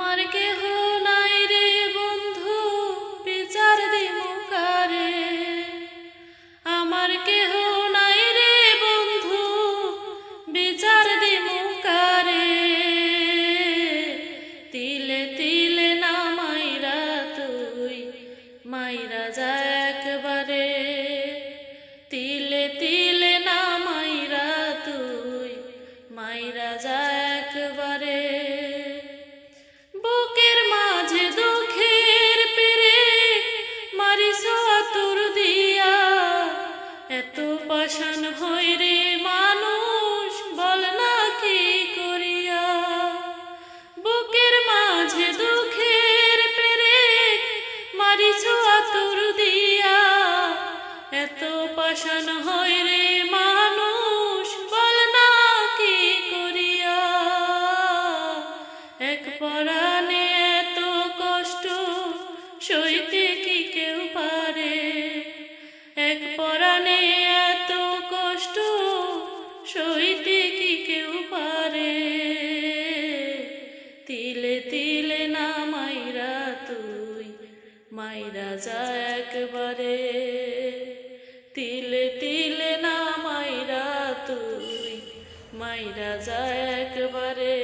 আমার কেহ নাই রে বন্ধু, বিচার দিমু কারে। আমার কেহ নাই রে বন্ধু, বিচার দিমু কারে। তিলে তিলে না মাইরা তুই মাইরা যা একবারে। তিলে তিলে না মাইরা তুই মাইরা যা একবারে। বুকের মাঝে দুঃখের পেরেক মারিস আতুর দিয়া। এত পাষাণ হয় রে মানুষ, বল না কি করিয়া। বুকের মাঝে দুঃখের পেরেক মারিস আতুর দিয়া। এত পাষাণ হয় রে মানুষ, বল না কি করিয়া। এক পরাণে এত কষ্ট সইতে কি কেউ পারে। এক পরাণে এত কষ্ট সইতে কি কেউ পারে। তিলে তিলে না মাইরা তুই মাইরা যা একবারে। তিলে তিলে না মাইরা তুই মাইরা যা একবারে।